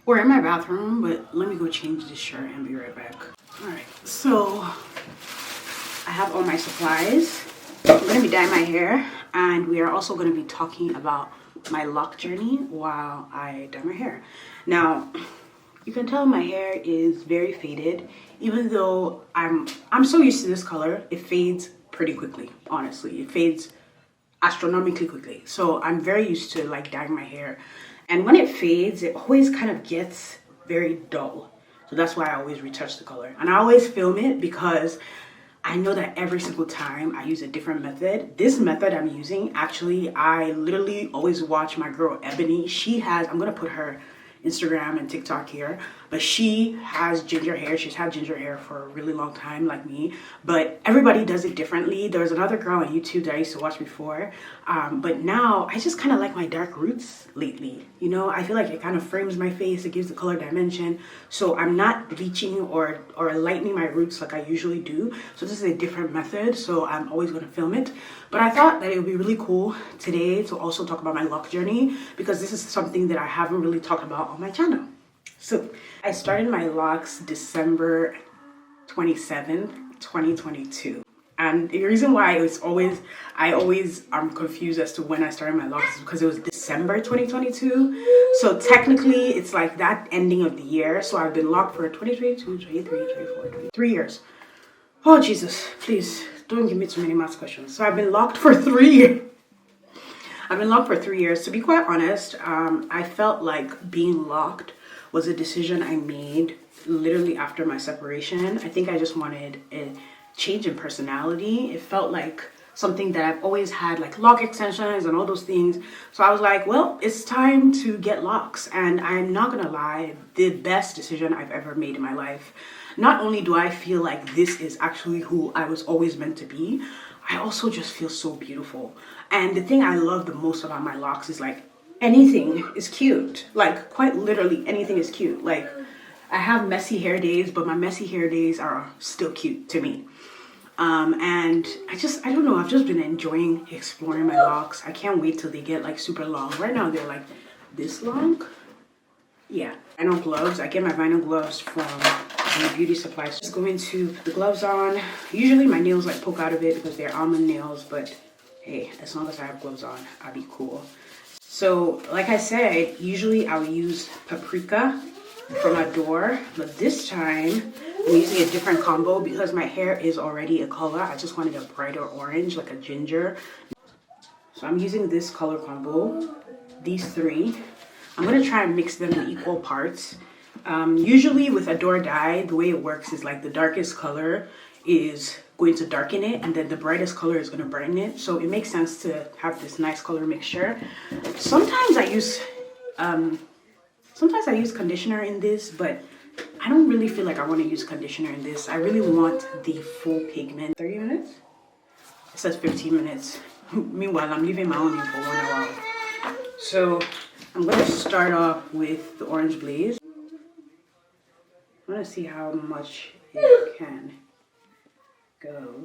We're in my bathroom, but let me go change this shirt and be right back. All right, so I have all my supplies. I'm gonna be dyeing my hair, and we are also gonna be talking about my loc journey while I dye my hair. Now, you can tell my hair is very faded, even though I'm so used to this color. It fades pretty quickly, honestly. It fades astronomically quickly. So I'm very used to like dyeing my hair. And when it fades, it always kind of gets very dull. So that's why I always retouch the color. And I always film it because I know that every single time I use a different method. This method I'm using, actually, I literally always watch my girl Ebony. She has, I'm gonna put her Instagram and TikTok here, but she has ginger hair. She's had ginger hair for a really long time, like me, but everybody does it differently. There's another girl on YouTube that I used to watch before, but now I just kind of like my dark roots lately. You know, I feel like it kind of frames my face. It gives the color dimension. So I'm not bleaching or lightening my roots like I usually do. So this is a different method. So I'm always going to film it. But I thought that it would be really cool today to also talk about my loc journey, because this is something that I haven't really talked about on my channel. So I started my locks December 27th, 2022. And the reason why I always am confused as to when I started my locks is because it was December 2022. So technically it's like that ending of the year. So I've been locked for 2022, 23, 24, 3 years. Oh, Jesus, please don't give me too many math questions. So I've been locked for 3 years. I've been locked for 3 years. To be quite honest, I felt like being locked was a decision I made literally after my separation. I think I just wanted a change in personality. It felt like something that I've always had, like lock extensions and all those things. So I was like, well, it's time to get locks. And I'm not gonna lie, the best decision I've ever made in my life. Not only do I feel like this is actually who I was always meant to be, I also just feel so beautiful. And the thing I love the most about my locks is like anything is cute. Like quite literally anything is cute. Like I have messy hair days, but my messy hair days are still cute to me. And I don't know, I've just been enjoying exploring my locks. I can't wait till they get like super long. Right now they're like this long. Yeah, vinyl gloves. I get my vinyl gloves from the beauty supplies. Just going to put the gloves on. Usually my nails like poke out of it because they're almond nails, but hey, as long as I have gloves on, I'll be cool. So like I said, usually I'll use paprika from Adore, but this time I'm using a different combo because my hair is already a color. I just wanted a brighter orange, like a ginger. So I'm using this color combo, these three. I'm gonna try and mix them in equal parts. Usually with Adore dye, the way it works is like the darkest color is going to darken it, and then the brightest color is gonna brighten it. So it makes sense to have this nice color mixture. Sometimes I use conditioner in this, but I don't really feel like I want to use conditioner in this. I really want the full pigment. 30 minutes? It says 15 minutes. Meanwhile, I'm leaving my own in for 1 hour. So I'm going to start off with the Orange Blaze. I want to see how much it can go.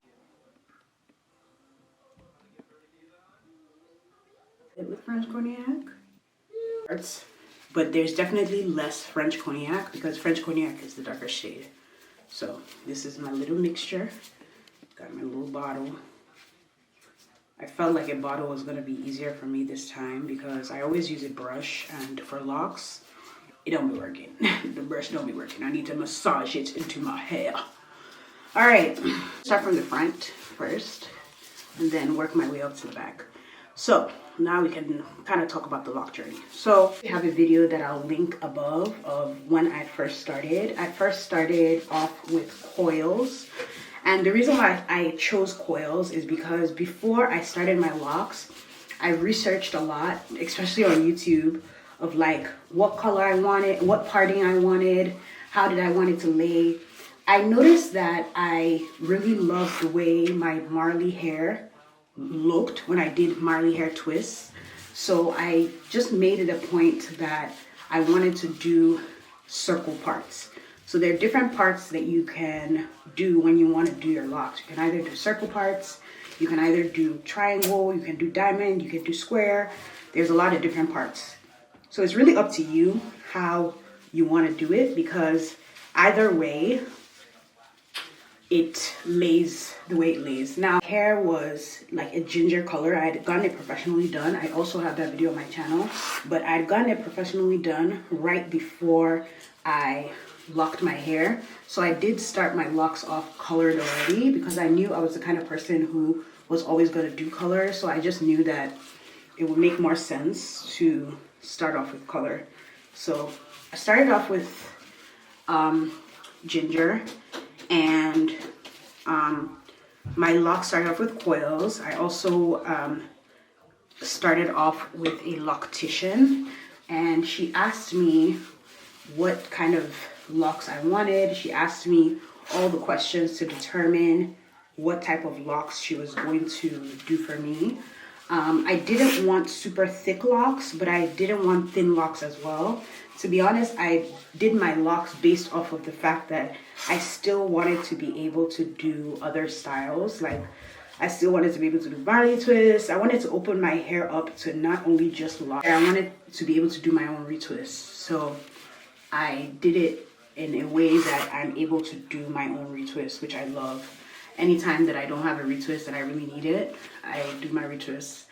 With French cognac. But there's definitely less French cognac because French cognac is the darker shade. So this is my little mixture. Got my little bottle. I felt like a bottle was gonna be easier for me this time because I always use a brush, and for locks, it don't be working. The brush don't be working. I need to massage it into my hair. All right, start from the front first and then work my way up to the back. So now we can kind of talk about the loc journey. So I have a video that I'll link above of when I first started. I first started off with coils. And the reason why I chose coils is because before I started my locks, I researched a lot, especially on YouTube, of like what color I wanted, what parting I wanted, how did I want it to lay. I noticed that I really loved the way my Marley hair looked when I did Marley hair twists. So I just made it a point that I wanted to do circle parts. So there are different parts that you can do when you want to do your locks. You can either do circle parts, you can either do triangle, you can do diamond, you can do square. There's a lot of different parts. So it's really up to you how you want to do it, because either way it lays the way it lays. Now, hair was like a ginger color. I had gotten it professionally done. I also have that video on my channel, but I'd gotten it professionally done right before I locked my hair. So I did start my locks off colored already, because I knew I was the kind of person who was always going to do color. So I just knew that it would make more sense to start off with color. So I started off with ginger, and my locks started off with coils. I also started off with a loctician, and she asked me what kind of locks I wanted. She asked me all the questions to determine what type of locks she was going to do for me. I didn't want super thick locks, but I didn't want thin locks as well. To be honest, I did my locks based off of the fact that I still wanted to be able to do other styles. Like, I still wanted to be able to do Marley twists. I wanted to open my hair up to not only just locks. I wanted to be able to do my own retwists. So I did it in a way that I'm able to do my own retwist, which I love. Anytime that I don't have a retwist and I really need it, I do my retwist.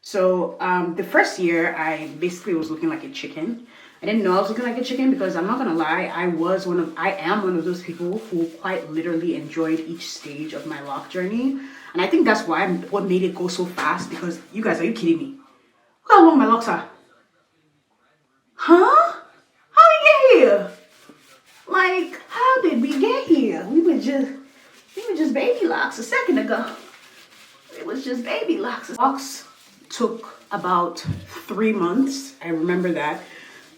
So the first year, I basically was looking like a chicken. I didn't know I was looking like a chicken, because I'm not gonna lie, I am one of those people who quite literally enjoyed each stage of my loc journey. And I think that's what made it go so fast, because you guys, are you kidding me? Look how long my locks are. Huh? How did we get here? Like, how did we get here? We were just baby locks a second ago. It was just baby locks. Locks took about 3 months, I remember that,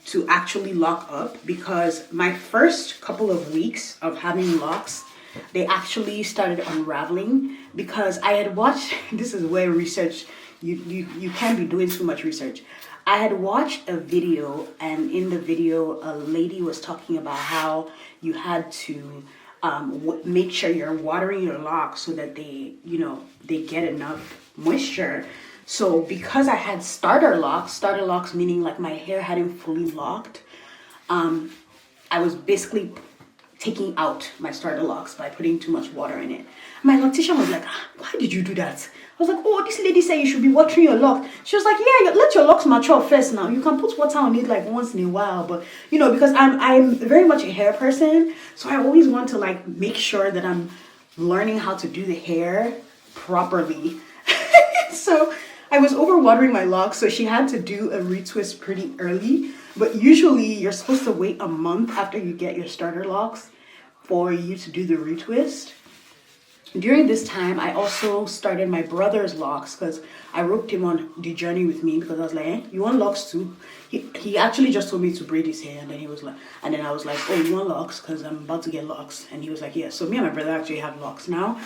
to actually lock up, because my first couple of weeks of having locks, they actually started unraveling, because I had watched, this is where research, you can't be doing too much research. I had watched a video, and in the video, a lady was talking about how you had to make sure you're watering your locks so that they get enough moisture. So because I had starter locks meaning like my hair hadn't fully locked, I was basically taking out my starter locks by putting too much water in it. My loctician was like, why did you do that? I was like, oh, this lady said you should be watering your locks. She was like, yeah, let your locks mature first now. You can put water on it like once in a while. But, because I'm very much a hair person. So I always want to like make sure that I'm learning how to do the hair properly. So I was overwatering my locks. So she had to do a retwist pretty early. But usually you're supposed to wait a month after you get your starter locks for you to do the retwist. During this time, I also started my brother's locks, because I roped him on the journey with me, because I was like, you want locks too? He actually just told me to braid his hair, and then I was like, oh, you want locks? Because I'm about to get locks. And he was like, yeah. So me and my brother actually have locks now,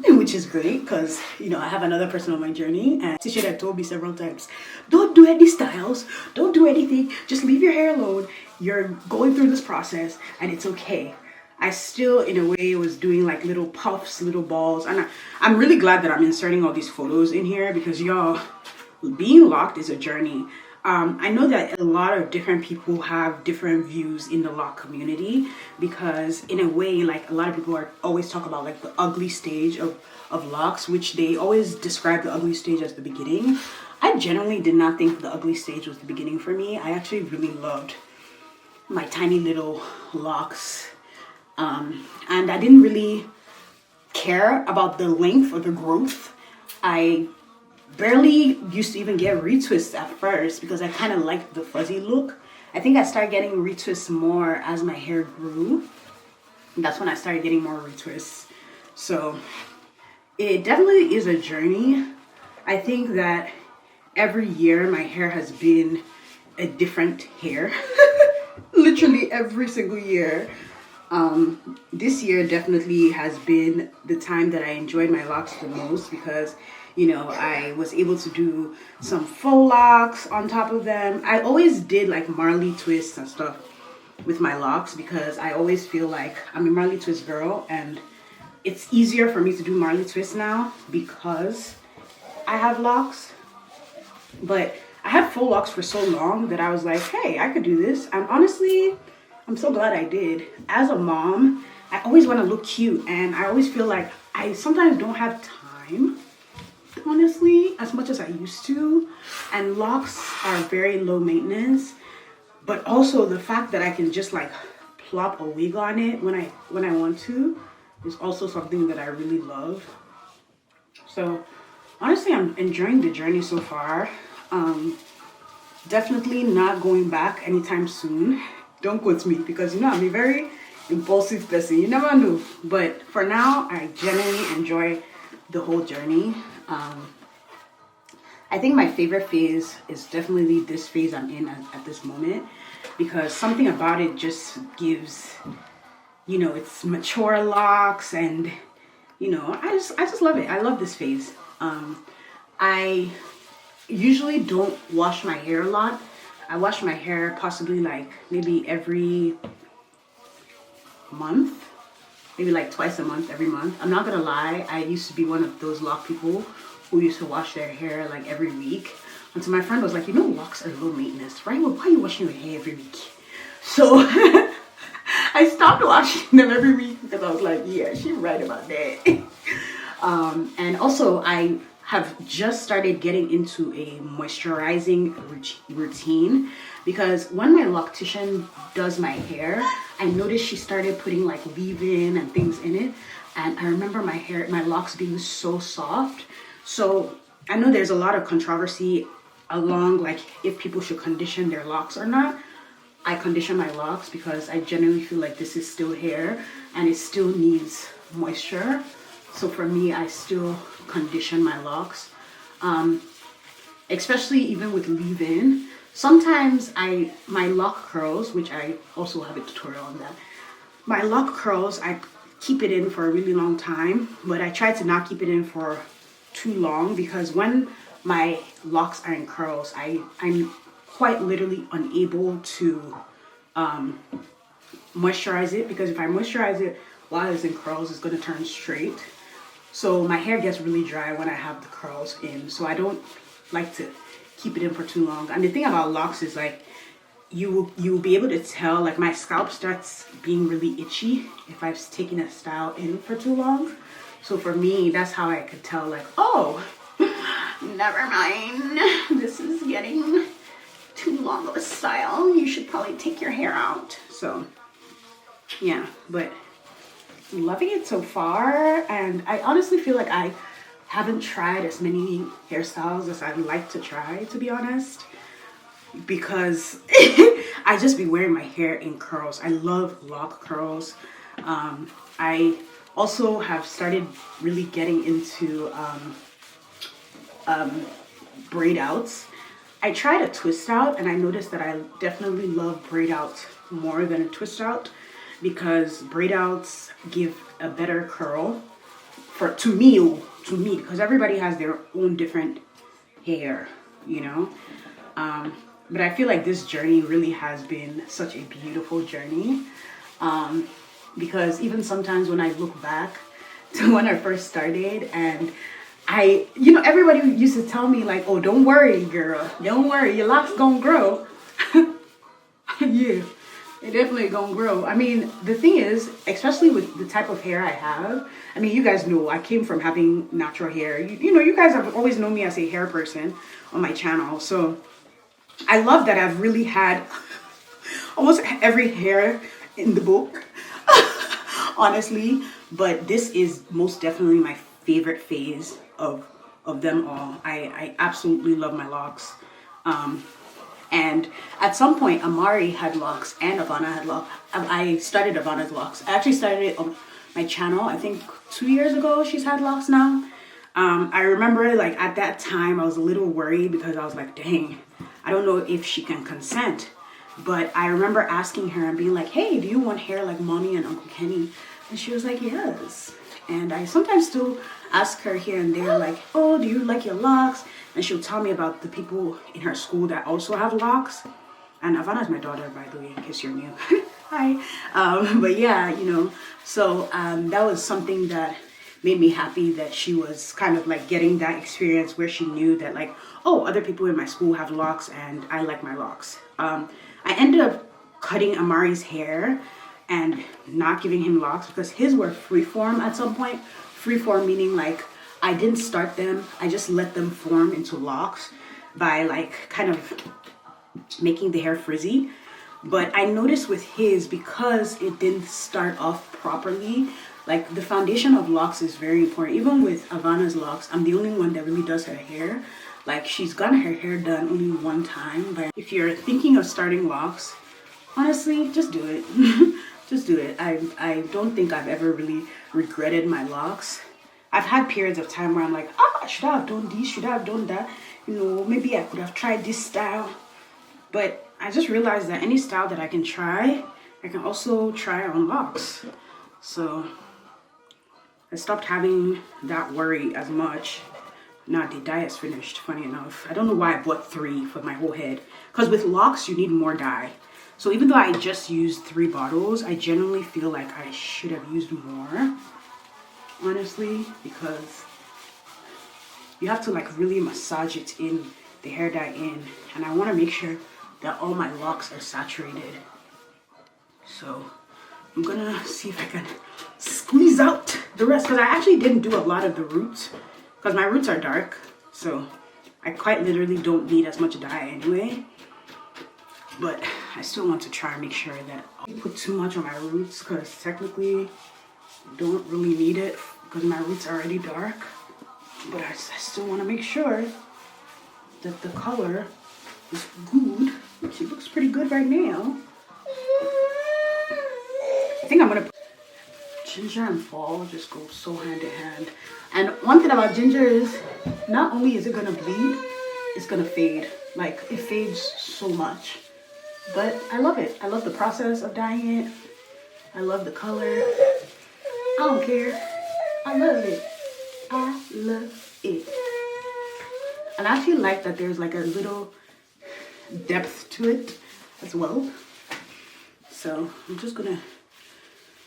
which is great, because I have another person on my journey, and teacher had told me several times, don't do any styles, don't do anything, just leave your hair alone. You're going through this process, and it's okay. I still, in a way, was doing like little puffs, little balls. And I'm really glad that I'm inserting all these photos in here, because y'all, being locked is a journey. I know that a lot of different people have different views in the lock community, because in a way, like a lot of people always talk about like the ugly stage of locks, which they always describe the ugly stage as the beginning. I generally did not think the ugly stage was the beginning for me. I actually really loved my tiny little locks. And I didn't really care about the length or the growth. I barely used to even get retwists at first, because I kind of liked the fuzzy look. I think I started getting retwists more as my hair grew. That's when I started getting more retwists. So it definitely is a journey. I think that every year my hair has been a different hair. Literally every single year. This year definitely has been the time that I enjoyed my locks the most, because I was able to do some faux locks on top of them. I always did like Marley twists and stuff with my locks, because I always feel like I'm a Marley twist girl, and it's easier for me to do Marley twists now because I have locks. But I had full locks for so long that I was like, hey, I could do this. And honestly, I'm so glad I did. As a mom, I always want to look cute, and I always feel like I sometimes don't have time, honestly, as much as I used to. And locks are very low maintenance, but also the fact that I can just like plop a wig on it when I want to is also something that I really love. So honestly, I'm enjoying the journey so far. Definitely not going back anytime soon. Don't quote me, because you know I'm a very impulsive person. You never know. But for now, I genuinely enjoy the whole journey. I think my favorite phase is definitely this phase I'm in at this moment, because something about it just gives, you know, it's mature locks, and you know, I just love it. I love this phase. I usually don't wash my hair a lot. I wash my hair possibly like maybe every month, maybe like twice a month, every month. I'm not gonna lie, I used to be one of those lock people who used to wash their hair like every week, until my friend was like, you know, locks are low maintenance, right? Well, why are you washing your hair every week? So I stopped washing them every week because I was like, yeah, she's right about that. And also I have just started getting into a moisturizing routine, because when my loctician does my hair, I noticed she started putting like leave-in and things in it, and I remember my locks being so soft. So I know there's a lot of controversy along like if people should condition their locks or not. I condition my locks because I genuinely feel like this is still hair and it still needs moisture. So for me, I still condition my locks, especially even with leave-in. Sometimes my lock curls, which I also have a tutorial on that. My lock curls, I keep it in for a really long time, but I try to not keep it in for too long, because when my locks are in curls, I'm quite literally unable to moisturize it, because if I moisturize it while it's in curls, it's going to turn straight. So my hair gets really dry when I have the curls in, so I don't like to keep it in for too long. And the thing about locks is like you will be able to tell, like my scalp starts being really itchy if I've taken a style in for too long. So for me, that's how I could tell, like, oh, never mind, this is getting too long of a style, you should probably take your hair out. So yeah, but loving it so far. And I honestly feel like I haven't tried as many hairstyles as I'd like to try, to be honest, because I just be wearing my hair in curls. I love lock curls. I also have started really getting into braid outs. I tried a twist out, and I noticed that I definitely love braid out more than a twist out, because braid outs give a better curl to me, because everybody has their own different hair, you know. But I feel like this journey really has been such a beautiful journey, because even sometimes when I look back to when I first started, and everybody used to tell me like, oh, don't worry, girl, don't worry, your locks gonna grow. Yeah, it definitely gonna grow. I mean, the thing is, especially with the type of hair I have, I mean, you guys know I came from having natural hair. You guys have always known me as a hair person on my channel. So I love that I've really had almost every hair in the book, honestly. But this is most definitely my favorite phase of them all. I absolutely love my locks. And at some point, Amari had locks and Ivana had locks. I started Ivana's locks. I actually started it on my channel, I think 2 years ago. She's had locks now. I remember like at that time I was a little worried, because I was like, dang, I don't know if she can consent. But I remember asking her and being like, hey, do you want hair like Mommy and Uncle Kenny? And she was like, yes. And I sometimes still ask her here and there, like, oh, do you like your locks? And she'll tell me about the people in her school that also have locks. And Ivana's my daughter, by the way, in case you're new. Hi. But yeah, so that was something that made me happy that she was kind of like getting that experience where she knew that like, oh, other people in my school have locks and I like my locks. I ended up cutting Amari's hair and not giving him locks because his were freeform at some point. Freeform meaning like I didn't start them, I just let them form into locks by like kind of making the hair frizzy. But I noticed with his, because it didn't start off properly, like the foundation of locks is very important. Even with Ivana's locks, I'm the only one that really does her hair. Like she's gotten her hair done only one time. But if you're thinking of starting locks, honestly, just do it. Just do it. I don't think I've ever really regretted my locks. I've had periods of time where I'm like, should I have done this? Should I have done that? You know, maybe I could have tried this style. But I just realized that any style that I can try, I can also try on locks. So I stopped having that worry as much. Nah, the dye is finished, funny enough. I don't know why I bought 3 for my whole head. Because with locks, you need more dye. So even though I just used 3 bottles, I genuinely feel like I should have used more. Honestly, because you have to like really massage it in, the hair dye in. And I want to make sure that all my locks are saturated. So I'm gonna see if I can squeeze out the rest, because I actually didn't do a lot of the roots because my roots are dark, so I quite literally don't need as much dye anyway. But I still want to try and make sure that I don't put too much on my roots, because technically I don't really need it because my roots are already dark. But I still want to make sure that the color is good. She looks pretty good right now. I think I'm gonna put ginger and fall just go so hand in hand. And one thing about ginger is not only is it gonna bleed, it's gonna fade. Like it fades so much. But I love it. I love the process of dyeing it. I love the color. I don't care. I love it. I love it. And I actually like that there's like a little depth to it as well. So I'm just gonna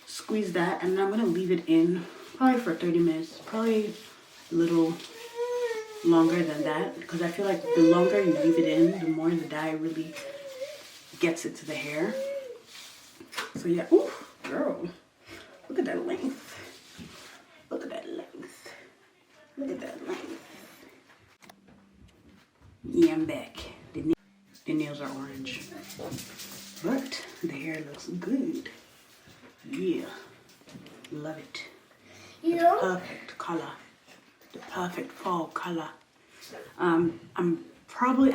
squeeze that, and then I'm gonna leave it in probably for 30 minutes, probably a little longer than that, because I feel like the longer you leave it in, the more the dye really gets it to the hair. So yeah, ooh, girl, look at that length. Look at that length. Look at that length. Yeah, I'm back. The nails are orange, but the hair looks good. Yeah, love it. The perfect color, the perfect fall color. I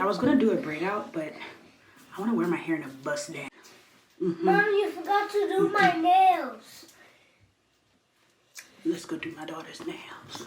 was gonna do a braid out, but I want to wear my hair in a bust down. Mom, you forgot to do my nails. Let's go do my daughter's nails.